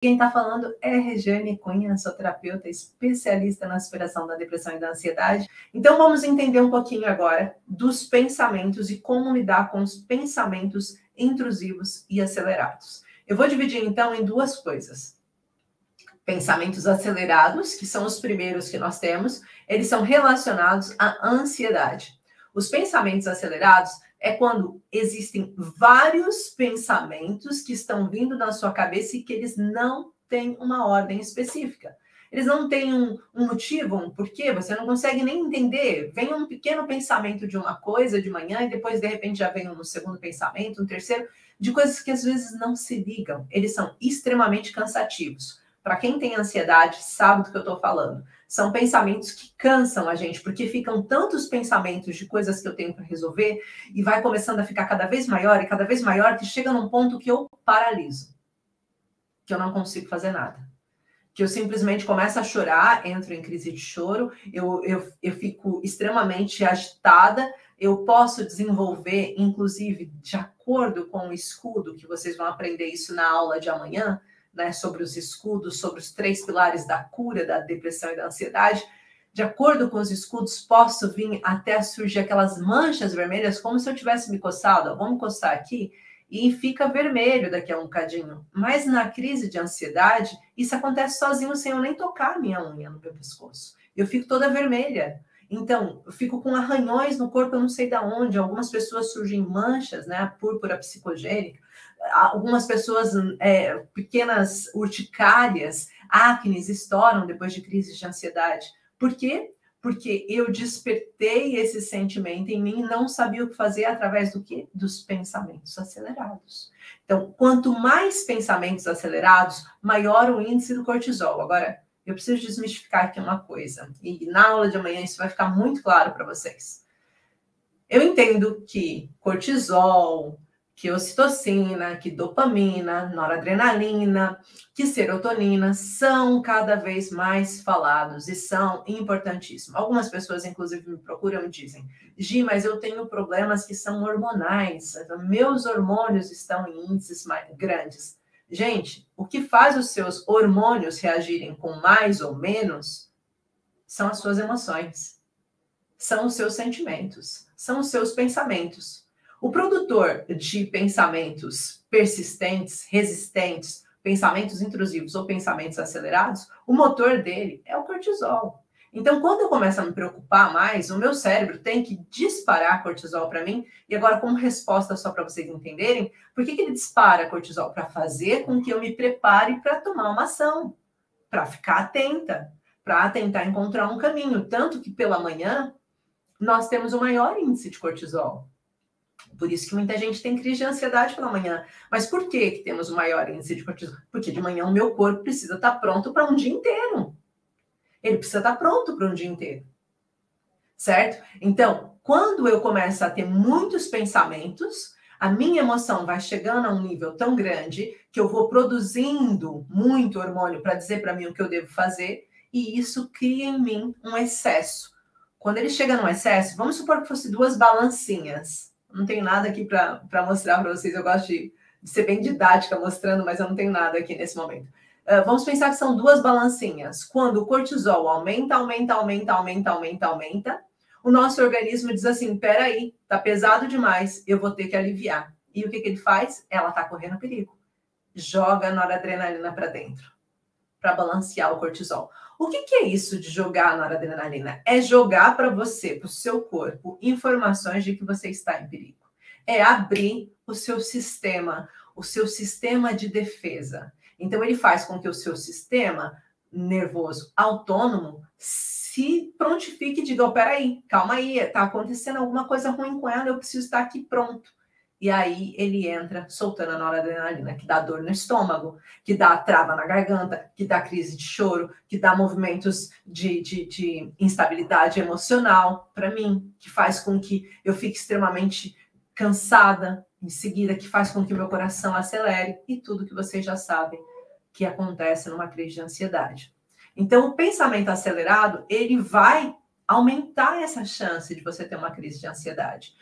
Quem está falando é Regiane Cunha, sou terapeuta especialista na superação da depressão e da ansiedade. Então vamos entender um pouquinho agora dos pensamentos e como lidar com os pensamentos intrusivos e acelerados. Eu vou dividir então em duas coisas. Pensamentos acelerados, que são os primeiros que nós temos, eles são relacionados à ansiedade. Os pensamentos acelerados é quando existem vários pensamentos que estão vindo na sua cabeça e que eles não têm uma ordem específica. Eles não têm um motivo, um porquê, você não consegue nem entender. Vem um pequeno pensamento de uma coisa de manhã e depois, de repente, já vem um segundo pensamento, um terceiro, de coisas que às vezes não se ligam. Eles são extremamente cansativos. Para quem tem ansiedade, sabe do que eu estou falando. São pensamentos que cansam a gente, porque ficam tantos pensamentos de coisas que eu tenho para resolver e vai começando a ficar cada vez maior e cada vez maior, que chega num ponto que eu paraliso, que eu não consigo fazer nada. Que eu simplesmente começo a chorar, entro em crise de choro, eu fico extremamente agitada, eu posso desenvolver, inclusive, de acordo com o escudo, que vocês vão aprender isso na aula de amanhã, né, sobre os escudos, sobre os 3 pilares da cura da depressão e da ansiedade. De acordo com os escudos, posso vir até surgir aquelas manchas vermelhas, como se eu tivesse me coçado. Vamos coçar aqui e fica vermelho daqui a um bocadinho. Mas na crise de ansiedade, isso acontece sozinho, sem eu nem tocar a minha unha no meu pescoço. Eu fico toda vermelha. Então, eu fico com arranhões no corpo, eu não sei de onde. Algumas pessoas surgem manchas, né? A púrpura psicogênica. Algumas pessoas, pequenas urticárias, acnes, estouram depois de crises de ansiedade. Por quê? Porque eu despertei esse sentimento em mim e não sabia o que fazer através do quê? Dos pensamentos acelerados. Então, quanto mais pensamentos acelerados, maior o índice do cortisol. Agora, eu preciso desmistificar aqui uma coisa. E na aula de amanhã isso vai ficar muito claro para vocês. Eu entendo que cortisol, que ocitocina, que dopamina, noradrenalina, que serotonina são cada vez mais falados e são importantíssimos. Algumas pessoas, inclusive, me procuram e dizem: Gi, mas eu tenho problemas que são hormonais, meus hormônios estão em índices mais grandes. Gente, o que faz os seus hormônios reagirem com mais ou menos são as suas emoções, são os seus sentimentos, são os seus pensamentos. O produtor de pensamentos persistentes, resistentes, pensamentos intrusivos ou pensamentos acelerados, o motor dele é o cortisol. Então, quando eu começo a me preocupar mais, o meu cérebro tem que disparar cortisol para mim. E agora, como resposta, só para vocês entenderem, por que ele dispara cortisol? Para fazer com que eu me prepare para tomar uma ação, para ficar atenta, para tentar encontrar um caminho. Tanto que pela manhã, nós temos o maior índice de cortisol. Por isso que muita gente tem crise de ansiedade pela manhã. Mas por que temos o maior índice de cortisol? Porque de manhã o meu corpo precisa estar pronto para um dia inteiro. Ele precisa estar pronto para um dia inteiro. Certo? Então, quando eu começo a ter muitos pensamentos, a minha emoção vai chegando a um nível tão grande que eu vou produzindo muito hormônio para dizer para mim o que eu devo fazer, e isso cria em mim um excesso. Quando ele chega num excesso, vamos supor que fosse 2 balancinhas. Não tenho nada aqui para mostrar para vocês. Eu gosto de ser bem didática mostrando, mas eu não tenho nada aqui nesse momento. Vamos pensar que são 2 balancinhas. Quando o cortisol aumenta, o nosso organismo diz assim: peraí, tá pesado demais, eu vou ter que aliviar. E o que ele faz? Ela tá correndo perigo. Joga a noradrenalina para dentro, para balancear o cortisol. O que é isso de jogar a noradrenalina? É jogar para você, para o seu corpo, informações de que você está em perigo. É abrir o seu sistema de defesa. Então, ele faz com que o seu sistema nervoso autônomo se prontifique e diga: oh, peraí, calma aí, está acontecendo alguma coisa ruim com ela, eu preciso estar aqui pronto. E aí ele entra soltando a noradrenalina, que dá dor no estômago, que dá trava na garganta, que dá crise de choro, que dá movimentos de instabilidade emocional para mim, que faz com que eu fique extremamente cansada em seguida, que faz com que o meu coração acelere, e tudo que vocês já sabem que acontece numa crise de ansiedade. Então, o pensamento acelerado, ele vai aumentar essa chance de você ter uma crise de ansiedade.